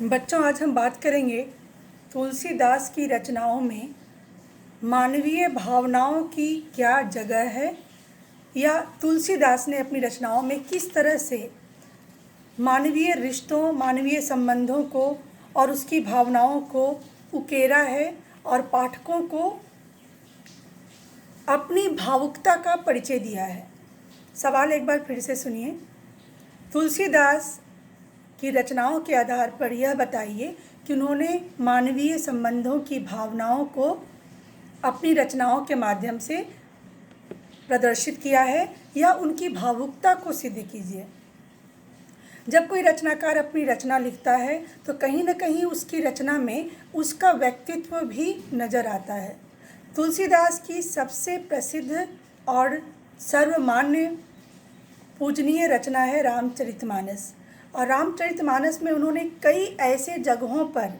बच्चों, आज हम बात करेंगे तुलसीदास की रचनाओं में मानवीय भावनाओं की क्या जगह है, या तुलसीदास ने अपनी रचनाओं में किस तरह से मानवीय रिश्तों, मानवीय संबंधों को और उसकी भावनाओं को उकेरा है और पाठकों को अपनी भावुकता का परिचय दिया है। सवाल एक बार फिर से सुनिए। तुलसीदास की रचनाओं के आधार पर यह बताइए कि उन्होंने मानवीय संबंधों की भावनाओं को अपनी रचनाओं के माध्यम से प्रदर्शित किया है, या उनकी भावुकता को सिद्ध कीजिए। जब कोई रचनाकार अपनी रचना लिखता है तो कहीं न कहीं उसकी रचना में उसका व्यक्तित्व भी नज़र आता है। तुलसीदास की सबसे प्रसिद्ध और सर्वमान्य पूजनीय रचना है रामचरितमानस। और रामचरितमानस में उन्होंने कई ऐसे जगहों पर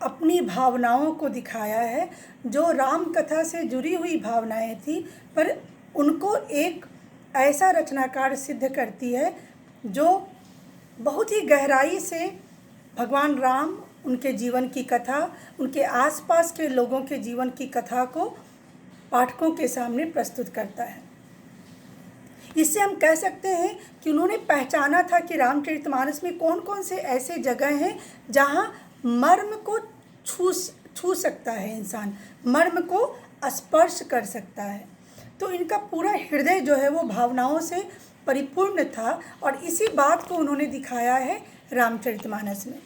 अपनी भावनाओं को दिखाया है जो राम कथा से जुड़ी हुई भावनाएं थी, पर उनको एक ऐसा रचनाकार सिद्ध करती है जो बहुत ही गहराई से भगवान राम, उनके जीवन की कथा, उनके आसपास के लोगों के जीवन की कथा को पाठकों के सामने प्रस्तुत करता है। इससे हम कह सकते हैं कि उन्होंने पहचाना था कि रामचरितमानस में कौन कौन से ऐसे जगह हैं जहाँ मर्म को छू सकता है, इंसान मर्म को स्पर्श कर सकता है। तो इनका पूरा हृदय जो है वो भावनाओं से परिपूर्ण था, और इसी बात को उन्होंने दिखाया है रामचरितमानस में।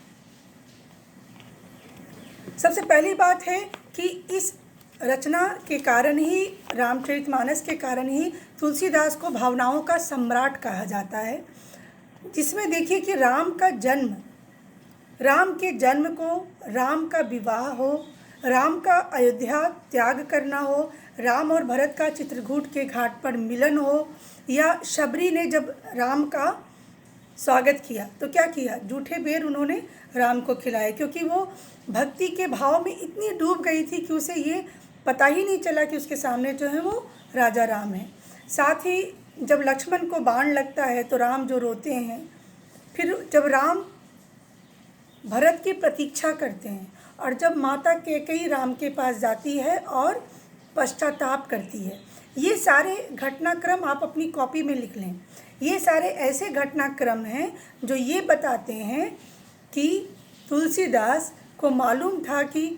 सबसे पहली बात है कि इस रचना के कारण ही, रामचरितमानस के कारण ही तुलसीदास को भावनाओं का सम्राट कहा जाता है। जिसमें देखिए कि राम का जन्म, राम के जन्म को, राम का विवाह हो, राम का अयोध्या त्याग करना हो, राम और भरत का चित्रकूट के घाट पर मिलन हो, या शबरी ने जब राम का स्वागत किया तो क्या किया, जूठे बेर उन्होंने राम को खिलाए, क्योंकि वो भक्ति के भाव में इतनी डूब गई थी कि उसे ये पता ही नहीं चला कि उसके सामने जो है वो राजा राम है। साथ ही जब लक्ष्मण को बाण लगता है तो राम जो रोते हैं, फिर जब राम भरत की प्रतीक्षा करते हैं, और जब माता कैकेयी राम के पास जाती है और पश्चाताप करती है, ये सारे घटनाक्रम आप अपनी कॉपी में लिख लें। ये सारे ऐसे घटनाक्रम हैं जो ये बताते हैं कि तुलसीदास को मालूम था कि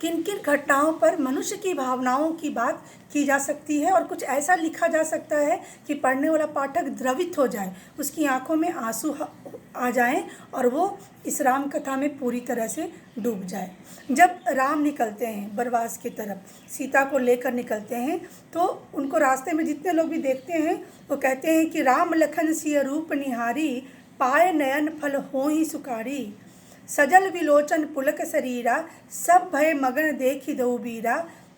किन किन घटनाओं पर मनुष्य की भावनाओं की बात की जा सकती है, और कुछ ऐसा लिखा जा सकता है कि पढ़ने वाला पाठक द्रवित हो जाए, उसकी आंखों में आंसू आ जाएं और वो इस राम कथा में पूरी तरह से डूब जाए। जब राम निकलते हैं वनवास की तरफ, सीता को लेकर निकलते हैं, तो उनको रास्ते में जितने लोग भी देखते हैं वो कहते हैं कि राम लखन सिय रूप निहारी, पाए नयन फल हो ही सुकारी, सजल विलोचन पुलक शरीरा, सब भय मगन देखि दो बीरा,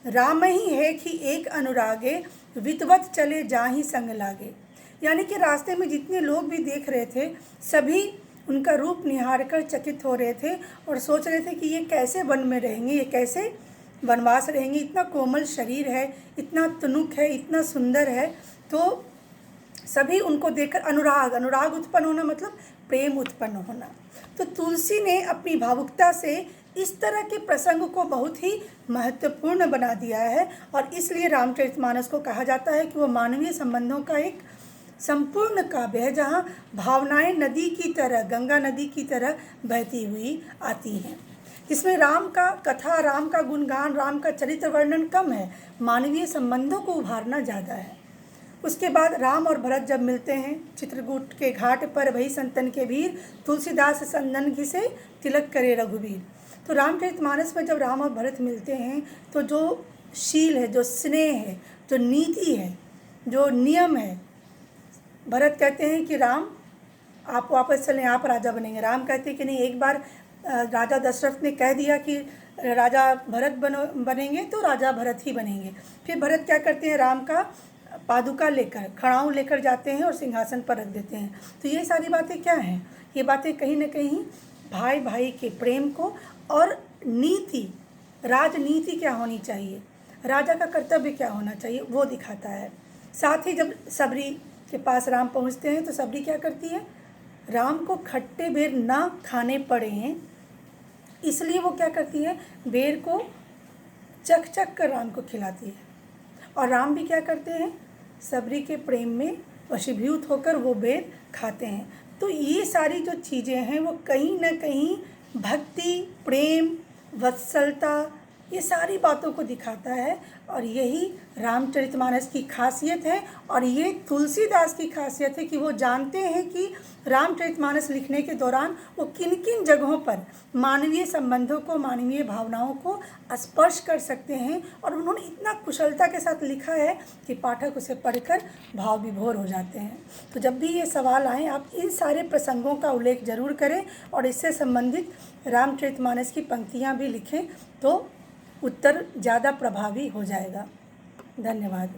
राम ही है कि एक अनुरागे, वितवत चले जाहि संग लागे। यानी कि रास्ते में जितने लोग भी देख रहे थे सभी उनका रूप निहार कर चकित हो रहे थे और सोच रहे थे कि ये कैसे वन में रहेंगे, ये कैसे वनवास रहेंगे, इतना कोमल शरीर है, इतना तुनुक है, इतना सुंदर है। तो सभी उनको देखकर अनुराग उत्पन्न होना मतलब प्रेम उत्पन्न होना। तो तुलसी ने अपनी भावुकता से इस तरह के प्रसंग को बहुत ही महत्वपूर्ण बना दिया है, और इसलिए रामचरितमानस को कहा जाता है कि वो मानवीय संबंधों का एक संपूर्ण काव्य है, जहाँ भावनाएं नदी की तरह, गंगा नदी की तरह बहती हुई आती हैं। इसमें राम का कथा, राम का गुणगान, राम का चरित्र वर्णन कम है, मानवीय संबंधों को उभारना ज़्यादा है। उसके बाद राम और भरत जब मिलते हैं चित्रकूट के घाट पर, वही संतन के वीर, तुलसीदास संदन घिसे तिलक करे रघुवीर। तो रामचरितमानस में जब राम और भरत मिलते हैं तो जो शील है, जो स्नेह है, जो नीति है, जो नियम है, भरत कहते हैं कि राम आप वापस चलें, आप राजा बनेंगे। राम कहते हैं कि नहीं, एक बार राजा दशरथ ने कह दिया कि राजा भरत बनेंगे तो राजा भरत ही बनेंगे। फिर भरत क्या करते हैं, राम का पादुका लेकर, खड़ाऊँ लेकर जाते हैं और सिंहासन पर रख देते हैं। तो ये सारी बातें क्या हैं, ये बातें कहीं ना कहीं भाई भाई के प्रेम को और नीति, राजनीति क्या होनी चाहिए, राजा का कर्तव्य क्या होना चाहिए, वो दिखाता है। साथ ही जब सबरी के पास राम पहुंचते हैं तो सबरी क्या करती है, राम को खट्टे बेर ना खाने पड़े हैं, इसलिए वो क्या करती है, बेर को चख चख कर राम को खिलाती है। और राम भी क्या करते हैं, सबरी के प्रेम में वशीभूत होकर वो बेर खाते हैं। तो ये सारी जो चीज़ें हैं वो कहीं ना कहीं भक्ति, प्रेम, वत्सलता, ये सारी बातों को दिखाता है। और यही रामचरितमानस की खासियत है। और ये तुलसीदास की खासियत है कि वो जानते हैं कि रामचरितमानस लिखने के दौरान वो किन किन जगहों पर मानवीय संबंधों को, मानवीय भावनाओं को स्पर्श कर सकते हैं। और उन्होंने इतना कुशलता के साथ लिखा है कि पाठक उसे पढ़कर भाव विभोर हो जाते हैं। तो जब भी ये सवाल आए, आप इन सारे प्रसंगों का उल्लेख ज़रूर करें और इससे संबंधित रामचरितमानस की पंक्तियाँ भी लिखें, तो उत्तर ज़्यादा प्रभावी हो जाएगा। धन्यवाद।